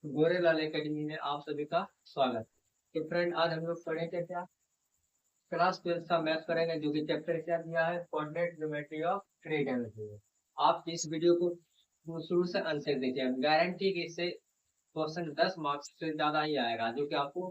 Gorelal academy में आप सभी का स्वागत। तो फ्रेंड, आज हम लोग पढ़ेंगे क्या? क्लास 12 का मैथ करेंगे, जो कि चैप्टर क्या दिया है, coordinate geometry of three dimension. आप इस वीडियो को शुरू से अंत तक देखिए, गारंटी कि इससे क्वेश्चन 10 मार्क्स से ज्यादा ही आएगा, जो कि आपको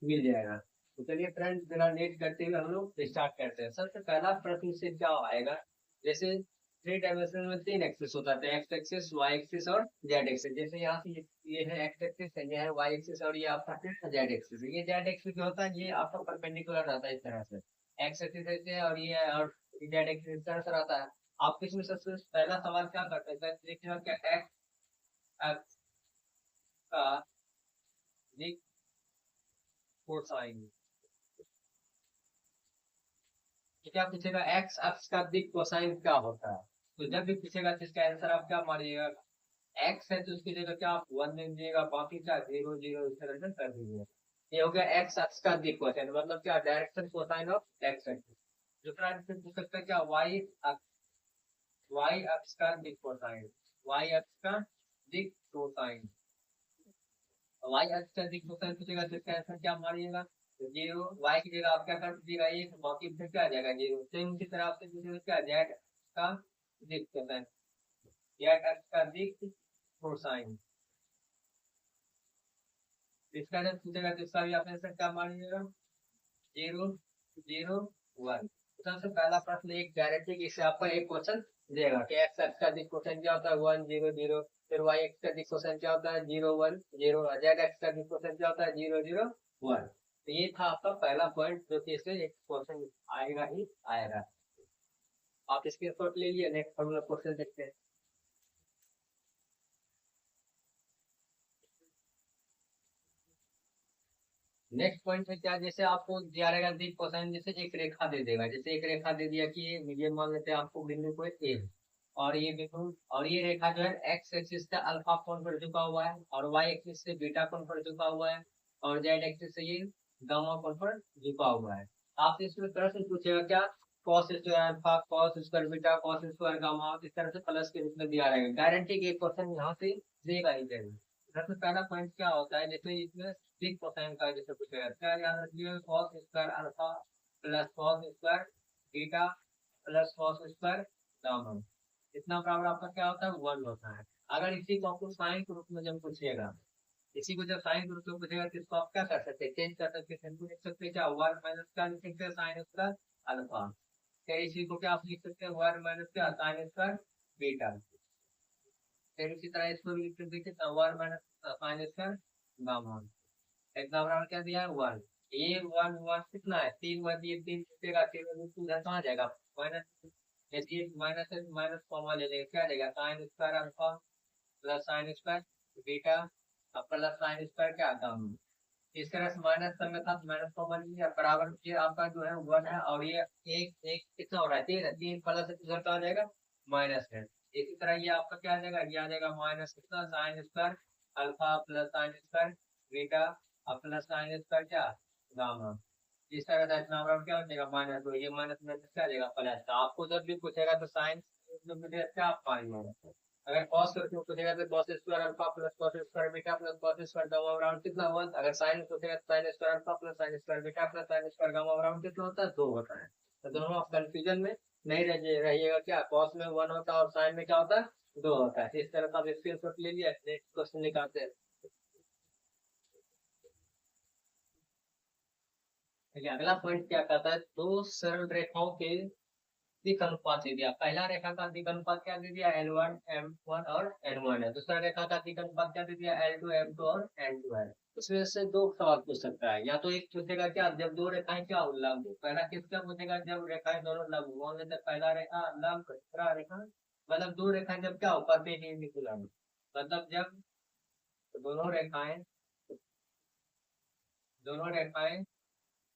मिल जाएगा। तो चलिए फ्रेंड, बिना लेट करते हुए हम लोग स्टार्ट करते हैं। सबसे पहला प्रश्न से क्या आएगा, जैसे थ्री डायमेंशन में तीन एक्सिस होता है, एक्स एक्सिस, वाई एक्सिस और जेड एक्सिस। जैसे यहाँ से ये है एक्स एक्सिस है, ये है वाई एक्सिस और ये आपका है जेड एक्सिस। ये जेड एक्सिस जो होता है ये आपका परपेंडिकुलर रहता है इस तरह से, एक्स एक्सिस ऐसे है और ये और जेड एक्सिस इस तरह से रहता है। आप इसमें सबसे पहला सवाल क्या करते हैं, देखिए क्या एक्स एक्स का दिक कोसाइन, क्या पूछेगा, एक्स अक्ष का दिक कोसाइन क्या होता है। तो जब भी पूछेगा तो इसका आंसर आप क्या मानिएगा, एक्स है तो उसकी जगह क्या आप वन दे दीजिएगा, बाकी क्या जीरो जीरो इस तरह से कर दीजिएगा। ये हो गया एक्स अक्ष का दिक कोसाइन, मतलब क्या direction cosine of x axis. दूसरा आंसर पूछ सकते हैं क्या, वाई अक्ष का दिक कोसाइन, वाई अक्ष का दिक कोसाइन, वाई अक्ष का दिक कोसाइन पूछेगा तो इसका आंसर क्या मानिएगा, जीरो। वाई की जगह आप क्या कर दीजिएगा एक, बाकी फिर क्या आ जाएगा जीरो। सेम की तरह आपसे पूछेगा क्या, जेड का दिक कोसाइन, जेड अक्ष का दिक कोसाइन। इसका जब पूछेगा तो इसका भी आप आंसर क्या मानिएगा, जीरो जीरो वन। सबसे पहला प्रश्न एक गारंटी की, इससे आपको एक क्वेश्चन देगा कि एक्स अक्ष का दिक कोसाइन क्या होता है, वन जीरो जीरो। फिर वाई एक्स का दिक कोसाइन क्या होता है, zero one zero. Z x का दिक कोसाइन क्या होता है, जीरो जीरो वन। तो ये था आपका पहला पॉइंट, जो कि इससे एक क्वेश्चन आएगा ही आएगा। आप इसके शॉट ले लिए, नेक्स्ट हम लोग क्वेश्चन देखते हैं। नेक्स्ट पॉइंट है क्या, जैसे आपको दिया रहेगा दिक कोसाइन, जैसे एक रेखा दे देगा, जैसे एक रेखा दे दिया कि ये मान लेते हैं आपको बिंदु को ए, और ये बिंदु और ये रेखा जो है एक्स एक्सिस से अल्फा कोण पर झुका हुआ है और वाई एक्सिस से बीटा कोण पर झुका हुआ है और जेड एक्सिस से ये गामा कोण पर झुका हुआ है। आपसे इसमें प्रश्न पूछेगा क्या, cos square alpha, cos square beta, cos square gamma, इस तरह से प्लस के रूप में दिया रहेगा। गारंटी के क्वेश्चन यहाँ से देगा ही देगा। सबसे पहला पॉइंट क्या होता है, जैसे इसमें सिक्स परसेंट का जैसे पूछा जाता है, याद रखिए cos square alpha plus cos square beta plus cos square gamma, इतना बराबर आपका क्या होता है, वन होता है। अगर इसी को आपको साइन के रूप में जब पूछेगा, इसी को जब साइन के रूप में पूछेगा तो इसको आप क्या कर सकते हैं, चेंज कर सकते हैं, लिख सकते हैं क्या, वन माइनस का लिख सकते हैं साइन स्क्वायर अल्फा। फिर इसी को क्या आप लिख सकते हैं, वन माइनस का साइन स्क्वायर बीटा। फिर इसी तरह इसको भी लिख सकते हैं one minus sine square gamma. इतना बराबर क्या दिया है, वन। ये वन वन कितना है, तीन वन, ये तीन छूटेगा, तीन वन टू उधर कहाँ जाएगा, माइनस। यदि माइनस है माइनस कॉमा ले लेंगे, क्या देगा, sine square alpha plus sine square beta plus sine square क्या आता है। इस तरह से माइनस करना था, माइनस कॉमा ले लिया, बराबर ये आपका जो है वन है, और ये एक एक कितना हो रहा है, तीन है, तीन प्लस उधर कहाँ जाएगा, माइनस है। इसी तरह ये आपका क्या आ जाएगा, ये आ जाएगा माइनस कितना, sine square alpha plus sine square beta plus sine square क्या, गामा। इस तरह से इतना बराबर क्या हो जाएगा, माइनस, तो ये माइनस माइनस क्या आ जाएगा, प्लस। तो आपको जब भी पूछेगा तो साइन क्या आप पाएंगे, अगर कॉस करके पूछेगा तो cos square alpha plus cos square beta plus cos square gamma बराबर कितना, वन। अगर साइन पूछेगा तो sine square alpha plus sine square beta plus sine square gamma बराबर कितना होता है, दो होता है। तो दोनों आप कंफ्यूजन में नहीं रहिएगा, क्या कॉस में वन होता है और साइन में क्या होता है, दो होता है। इस तरह का आप स्क्रीनशॉट ले लिया, नेक्स्ट क्वेश्चन निकालते हैं। देखिए अगला पॉइंट क्या कहता है, दो सरल रेखाओं के दिक अनुपात दे दिया। पहला रेखा का दिक अनुपात क्या दे दिया, L1 M1 और N1 है। दूसरा रेखा का दिक अनुपात क्या दे दिया, L2 M2 और N2 है। उसमें से दो सवाल पूछ सकता है, या तो एक पूछेगा क्या, जब दो रेखाएं क्या उल्लंब हो। पहला किसका पूछेगा, जब रेखाएं दोनों लंब हो, मान लेते हैं पहला रेखा लंब, दूसरा रेखा, मतलब दो रेखाएं जब क्या हो, परपेंडिकुलर, मतलब जब दोनों रेखाएं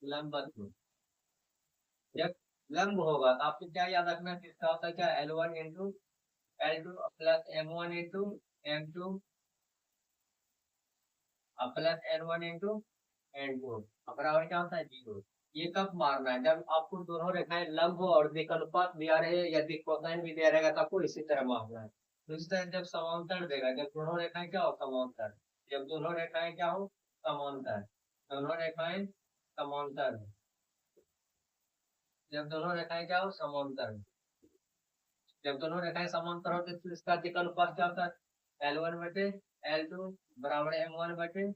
लंबवत हो। जब लंब होगा तो आपको क्या याद रखना है, किसका होता है क्या, L1 into L2 plus M1 into M2 plus N1 into N2 बराबर क्या होता है, जीरो। ये कब मारना है, जब आपको दोनों रेखाएं लंब हो और दिक अनुपात दिया रहे या दिक कोसाइन भी दिया रहेगा तो आपको इसी तरह मारना है। तो इस तरह जब समांतर देगा, जब दोनों रेखाएं क्या हो समांतर, जब दोनों रेखाएं क्या हो समांतर, दोनों रेखाएं समांतर, जब दोनों रेखाएं क्या हो समांतर, जब दोनों रेखाएं समांतर होते तो इसका अधिक अनुपात क्या होता है L1 बटे L2 बराबर M1 बटे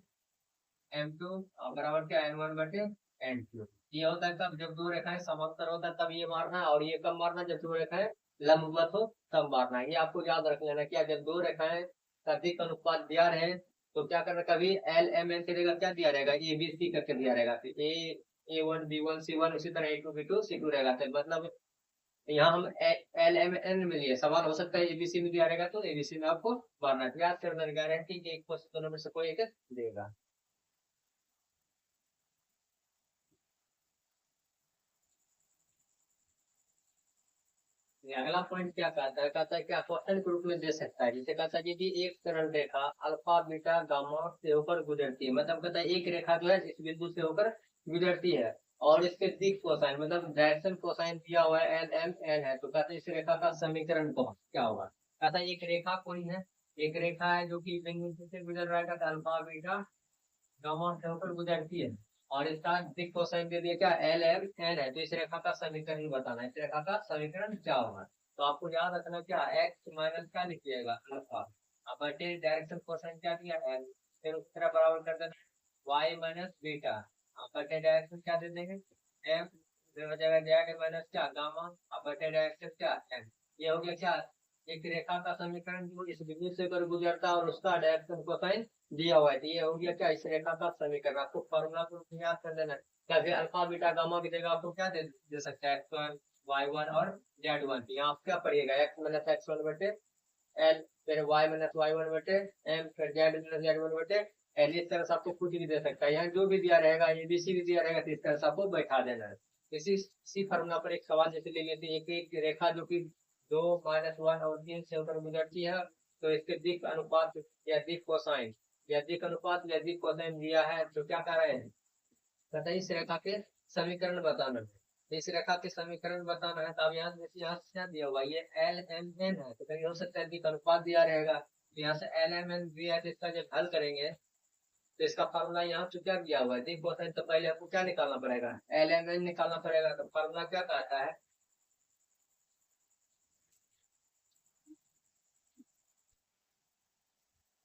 M2 बराबर क्या N1 बटे N2। ये होता है कब, जब दो रेखाएं समांतर होता है तब ये मारना है, और ये कब मारना जब दो रेखाएं लंबवत हो तब मारना है। ये आपको याद रख लेना क्या, जब दो रेखाएं का अधिक अनुपात दिया रहे तो क्या करना, कभी LMN की जगह क्या दिया रहेगा ABC करके दिया रहेगा, A1 B1 C1 इसी तरह A2 B2 C2 रहेगा। तो मतलब यहाँ हम LMN में लिए सवाल हो सकता है ABC में दिया रहेगा तो ABC में आपको मारना है। याद करना, गारंटी कि एक क्वेश्चन दोनों में से कोई एक देगा। अगला पॉइंट क्या कहता है क्या क्वेश्चन के रूप में दे सकता है, जैसे कहता है यदि एक सरल रेखा अल्फा बीटा गामा से होकर गुजरती है, मतलब कहता है एक रेखा जो है इस बिंदु से होकर गुजरती है और इसके दिक कोसाइन मतलब डायरेक्शन कोसाइन दिया हुआ है LMN है, तो कहते हैं इस रेखा का समीकरण को क्या होगा। कहता है एक रेखा कोई है, एक रेखा है जो कि बिंदु से गुजर रहा है, अल्फा बीटा गामा से होकर गुजरती है और इसका दिक कोसाइन दे दिया क्या LMN है, तो इस रेखा का समीकरण बताना है, इस रेखा का समीकरण क्या होगा। तो आपको याद रखना क्या x माइनस क्या लिखिएगा अल्फा, अब बटे डायरेक्शन कोसाइन क्या दिया L, फिर उस तरह बराबर कर देना y माइनस बीटा, अब बटे डायरेक्शन क्या दे देंगे M, फिर हो जाएगा z माइनस क्या गामा, अब बटे डायरेक्शन क्या M। ये हो गया क्या एक रेखा का समीकरण जो इस बिंदु से कर गुजरता है और उसका डायरेक्शन कोसाइन दिया हुआ है, तो ये हो गया क्या इस रेखा का समीकरण। आपको फॉर्मूला को याद कर लेना, कैसे अल्फा बीटा गामा की जगह आपको क्या दे सकता है x1 y1 और z1, यहाँ आप क्या पढ़िएगा x माइनस x1 बटे L, फिर y माइनस y1 बटे M, फिर z माइनस z1 बटे L। इस तरह से आपको कुछ भी दे सकता है, यहाँ जो भी दिया रहेगा ABC भी दिया रहेगा तो इस तरह से आपको बैठा देना है। इसी फॉर्मूला पर एक सवाल जैसे ले लेते हैं, एक रेखा जो कि 2 -1 और 3 से होकर गुजरती है, तो इसके दिक अनुपात या दिक कोसाइन या दिक अनुपात या दिक कोसाइन दिया है, तो क्या कर रहे हैं कहते हैं इस रेखा के समीकरण बताना है, इस रेखा के समीकरण बताना है। तो अब यहाँ से क्या दिया हुआ ये LMN है, तो कहीं हो सकता है दिक अनुपात दिया रहेगा, तो यहाँ से LMN दिया है, तो इसका जब हल करेंगे तो इसका फार्मूला यहाँ से क्या दिया हुआ है दिक कोसाइन, तो पहले आपको क्या निकालना पड़ेगा LMN निकालना पड़ेगा। तो फार्मूला क्या कहता है,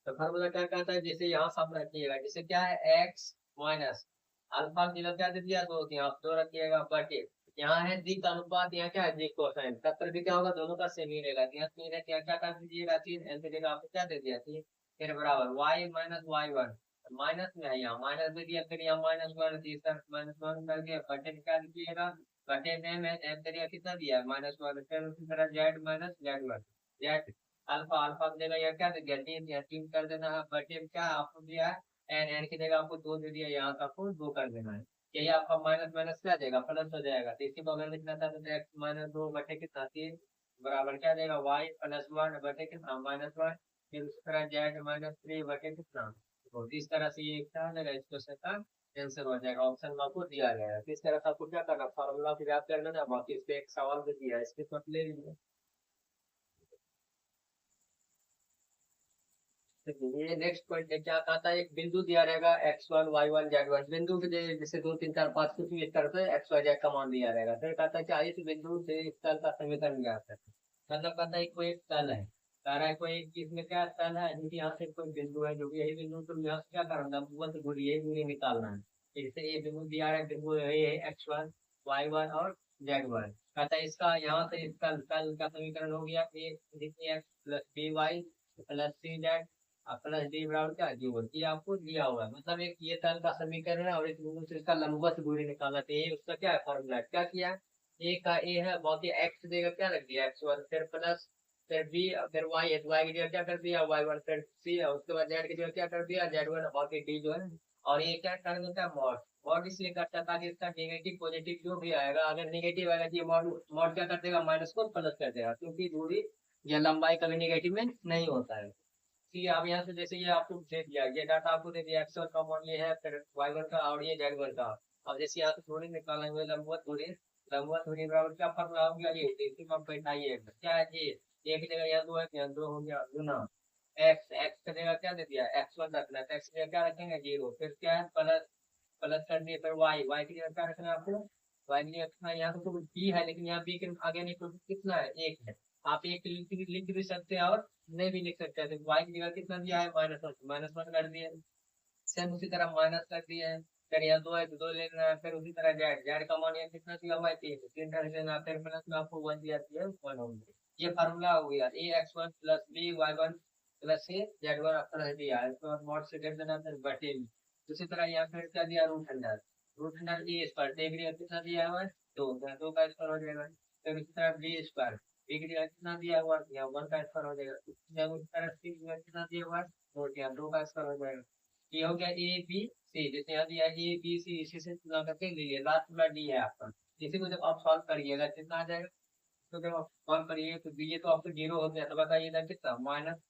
तो फार्मूला क्या कहता है, जैसे यहाँ सब रखिएगा, जैसे क्या है x माइनस अल्फा की जगह क्या दे दिया 2, यहाँ 2 रखिएगा बटे यहाँ है दिक अनुपात, यहाँ क्या है दिक कोसाइन, तब पर भी क्या होगा दोनों का सेम ही रहेगा, यहाँ 3 है यहाँ क्या कर दीजिएगा 3, एल की जगह आपको क्या दे दिया 3, फिर बराबर y माइनस y1 माइनस में है, यहाँ माइनस दे दिया, फिर यहाँ -1 तीसरा -1 कर दिया बटे में क्या दीजिएगा बटे में m दे दिया कितना दिया -1, फिर उसी तरह z minus z1 z alpha alpha की जगह यहाँ क्या दे दिया 3, यहाँ 3 कर देना है बटे में क्या आपको दिया है एन की जगह आपको 2 दे दिया, यहाँ आपको 2 कर देना है, यही आपका माइनस माइनस क्या देगा प्लस हो जाएगा। तो इसी बगल में कितना था तो x माइनस 2 बटे कितना 3 बराबर क्या देगा y प्लस 1 बटे कितना -1, फिर उसी तरह z माइनस 3 बटे कितना, तो इस तरह से ये क्या देगा इस क्वेश्चन का आंसर हो जाएगा, ऑप्शन में आपको दिया गया है। तो इस तरह से आपको क्या करना फार्मूला को याद कर लेना, बाकी इस पे एक सवाल भी दिया है इसके तो ले लीजिए। ये नेक्स्ट पॉइंट है क्या कहता है, एक बिंदु दिया रहेगा x1 y1 z1, बिंदु के जैसे 2 3 4 5 कुछ भी इस तरह से x y z का मान दिया रहेगा, फिर कहता है कि इस बिंदु से इस तल का समीकरण ज्ञात है, मतलब कहता है कोई एक तल है, कह रहा है कोई इसमें क्या तल है क्योंकि यहाँ से कोई बिंदु है जो कि यही बिंदु, तो यहाँ से क्या करना है दूरी यही दूरी निकालना है, जैसे ये बिंदु दिया है बिंदु यही है x1 y1 और z1, कहता है इसका यहाँ से इस तल का समीकरण हो गया x plus b y plus c z plus d बराबर क्या जीवन, ये आपको दिया हुआ है, मतलब एक ये तल का समीकरण है और इस बिंदु से इसका लंबवत दूरी निकालना चाहिए, उसका क्या है फॉर्मूला क्या किया ए का ए है बाकी एक्स देगा क्या रख दिया x1 फिर प्लस फिर बी फिर वाई है, वाई की जगह क्या कर दिया y1 फिर सी है, उसके बाद जेड की जगह क्या कर दिया z1 बाकी डी जो है, और ये क्या कर देता है मॉड, मॉड इसलिए करता है ताकि इसका नेगेटिव पॉजिटिव जो भी आएगा अगर नेगेटिव आएगा तो ये मॉड मॉड क्या कर देगा माइनस को प्लस कर देगा, क्योंकि दूरी या लंबाई कभी नेगेटिव में नहीं होता है। ठीक है, अब यहाँ से जैसे ये आपको दे दिया ये डाटा आपको दे दिया x1 का मान ये है फिर y1 का और ये z1 का, अब जैसे यहाँ से दूरी निकालेंगे लंबवत दूरी बराबर क्या फॉर्मूला हो गया ये, इसी में आप बैठाइए क्या है एक जगह यहाँ 2 है, यहाँ 2 हो गया गुना एक्स, एक्स का जगह क्या दे दिया x1 रखना है, तो x की जगह क्या रखेंगे 0, फिर क्या है प्लस, प्लस कर दिए, फिर y, y की जगह क्या रखना है आपको, y की जगह रखना है, यहाँ तो b है लेकिन यहाँ b के आगे नहीं, तो कितना है 1 है, आप एक लिख भी सकते हैं और नहीं भी लिख सकते हैं, तो y की जगह कितना दिया है -1, -1 कर दिए, सेम उसी तरह माइनस कर दिया है, फिर यहाँ 2 है तो 2 लेना है, फिर उसी तरह जेड, जेड का मान यहाँ कितना दिया हुआ है 3, 3 रख देना, फिर प्लस में आपको 1 दिया है 1 हो गया, ये फार्मूला हो गया ax1 plus b y1 plus से z1 आपका रह दिया है, तो मॉड से कर देना, फिर बटे में उसी तरह यहाँ फिर क्या दिया रूट अंडर ए स्क्वायर, देख रही कितना दिया हुआ है 2, 2 का स्क्वायर हो जाएगा, फिर उसी तरह बी स्क्वायर, बी की जगह कितना दिया हुआ है यहाँ 1 का स्क्वायर हो जाएगा, उसी तरह सी की जगह कितना दिया हुआ है 2 का स्क्वायर हो जाएगा, ये हो गया ए बी सी, जैसे यहाँ दिया ए बी सी, इसी से तुलना करके लीजिए, लास्ट वाला डी है आपका, इसी को जब आप सॉल्व करिएगा कितना आ जाएगा, तो जब आप सॉल्व करिए तो ये तो आपको 0 हो गया, तो बताइए इधर कितना माइनस,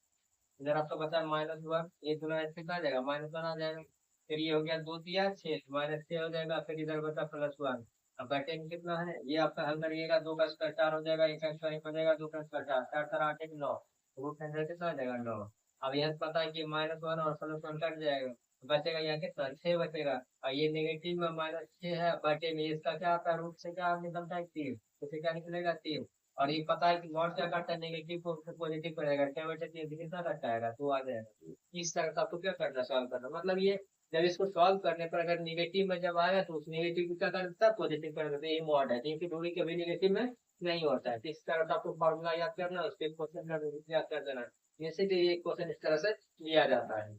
इधर आपको बचा -1, ये गुना कितना आ जाएगा -1 आ जाएगा, फिर ये हो गया 2 दिया 6 -6 हो जाएगा, फिर इधर बचा +1, अब बटे में कितना है, ये आपका हल करिएगा, 2 का स्क्वायर 4 हो जाएगा, 1 का स्क्वायर 1 हो जाएगा, 2 का स्क्वायर 4, 4 4 8 1 9, रूट अंडर कितना आ जाएगा 9, अब यहाँ से पता है कि -1 और +1 कट जाएगा, बचेगा यहाँ कितना 6 बचेगा, और ये नेगेटिव में -6 है, बटे में इसका क्या आता है रूट से क्या निकलता है 3, तो क्या निकलेगा 3, और ये पता है कि नॉट क्या करता है नेगेटिव को पॉजिटिव करेगा, क्या बचा 3 कितना कटता है तो आ जाएगा, इस तरह का आपको क्या करना सॉल्व करना, मतलब ये जब इसको सॉल्व करने पर अगर नेगेटिव में जब आएगा तो उस नेगेटिव को क्या कर देता है पॉजिटिव कर देता है, ये मॉड है, क्योंकि दूरी कभी नेगेटिव में नहीं होता है, तो इस तरह का आपको फॉर्मूला याद करना, उसके क्वेश्चन याद कर देना, जैसे कि ये क्वेश्चन इस तरह से लिया जाता है।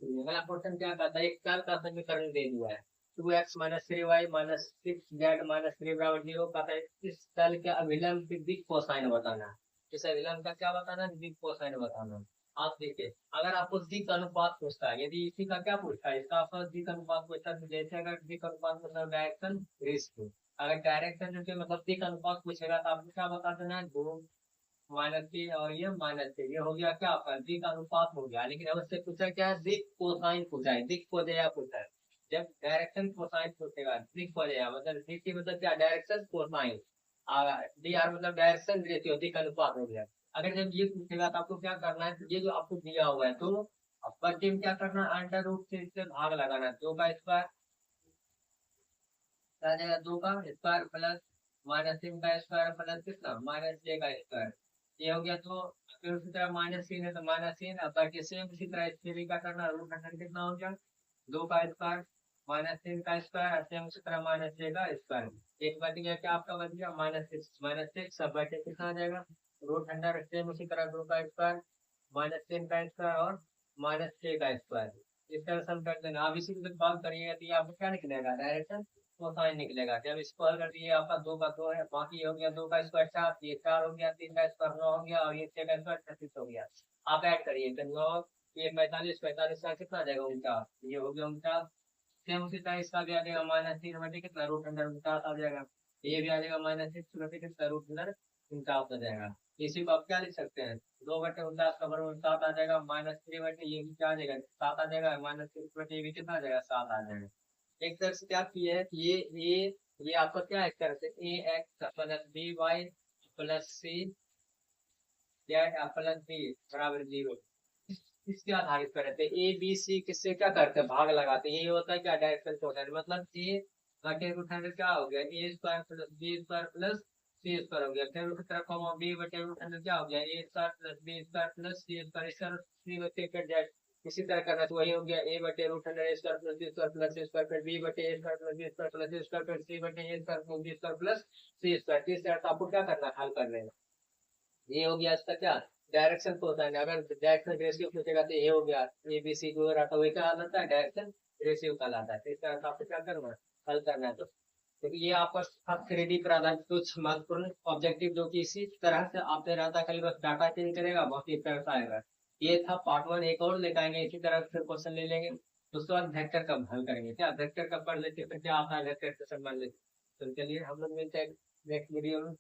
अगला क्वेश्चन क्या कहता है, एक साल का समीकरण दे दिया है 2x - 3y - 6z - 3 बराबर 0, कहता है इस तल के अभिलंब की दिक् कोसाइन बताना, इस अभिलंब का क्या बताना है दिक् कोसाइन बताना, आप देखिए अगर आपको दिक् अनुपात पूछता है, यदि इसी का क्या पूछता है, इसका आपको दिक् अनुपात पूछता है, जैसे अगर दिक् अनुपात मतलब डायरेक्शन रेशियो, अगर डायरेक्शन जो मतलब दिक् अनुपात पूछेगा तो आपको क्या बता देना है 2 -3 और ये -3, ये हो गया क्या आपका दिक् अनुपात हो गया, लेकिन अब उससे पूछा क्या है दिक् कोसाइन पूछा है, दिक् कोजया पूछा है, जब डायरेक्शन कोसाइन पूछेगा दिक् कोजया मतलब दिक् की मतलब क्या डायरेक्शन कोसाइन, डी आर मतलब डायरेक्शन रेशियो दिक् अनुपात हो गया, अगर जब ये पूछेगा तो आपको क्या करना है, ये जो आपको दिया हुआ है तो अपर टीम क्या करना है अंडर रूट से इससे भाग लगाना है, 2 का स्क्वायर आ जाएगा 2 का स्क्वायर प्लस -3 का स्क्वायर प्लस कितना -6 का स्क्वायर, ये हो गया, तो फिर उसी तरह -3 है तो -3, अब बाकी सेम उसी तरह इसके भी क्या करना रूट अंडर कितना हो गया 2 का स्क्वायर -3 का स्क्वायर, सेम उसी तरह -6 का स्क्वायर, एक बच गया क्या आपका बच गया -6 सब बचे कितना आ जाएगा रूट अंडर, सेम उसी तरह 2 का स्क्वायर -3 का स्क्वायर और -6 का स्क्वायर, इस तरह सम कर देना, आप इसी को सॉल्व करिएगा तो ये आपको क्या निकलेगा डायरेक्शन कोसाइन निकलेगा, जब इसको हल कर दिए आपका 2 का 2 है, बाकी हो गया 2 का स्क्वायर 4, ये 4 हो गया, 3 का स्क्वायर 9 हो गया, और ये 6 का स्क्वायर 36 हो गया, आप ऐड करिए तो 9 ये 45 45 का कितना आ जाएगा 49, ये हो गया 49, सेम उसी तरह इसका भी आ जाएगा -3 बटे कितना रूट अंडर 49 आ जाएगा, ये भी आ जाएगा -6 बटे कितना रूट अंडर 49 आ जाएगा, इसी को आप क्या लिख सकते हैं 2 बटे 49 का बराबर 7 आ जाएगा, -3 बटे ये भी क्या आ जाएगा 7 आ जाएगा, -6 बटे ये भी कितना आ जाएगा 7 आ जाएगा, एक तरह से क्या किया है ये आपका क्या है एक तरह से a x plus b y plus c z plus b बराबर 0, इसके आधारित पर रहते ए बी सी किससे क्या करते हैं भाग लगाते हैं, ये होता है क्या डायरेक्शन कोसाइन, मतलब ए बटे रूट अंडर क्या हो गया a square plus b square plus c square हो गया, फिर उसी तरह कॉमा बी बटे रूट अंडर क्या हो गया a square plus b square plus c square, इस तरह सी बटे फिर जेड इसी तरह करना, तो वही हो गया ए बटे root under a square plus b square plus c square, फिर बी बटे a square plus b square plus c square, फिर सी बटे a square plus b square plus c square, इस तरह आपको क्या करना हल करने में, ये हो गया इसका क्या डायरेक्शन कोसाइन, अगर डायरेक्शन रेशियो पूछेगा तो ये हो गया ए बी सी जो रहा वही क्या कहलाता है डायरेक्शन रेशियो कहलाता है, तो इस तरह आपको क्या करना हल करना है, तो ये आपका 3D पर आधारित कुछ महत्वपूर्ण ऑब्जेक्टिव जो कि इसी तरह से आपने रहता खाली बस डाटा चेंज करेगा बहुत ही तरह से आएगा, ये था पार्ट 1, एक और लेकर आएंगे इसी तरह फिर क्वेश्चन ले लेंगे, उसके बाद वेक्टर का हल करेंगे, क्या वेक्टर का पढ़ लेते फिर क्या आता है वेक्टर से संबंधित, तो चलिए हम लोग मिलते हैं नेक्स्ट वीडियो में।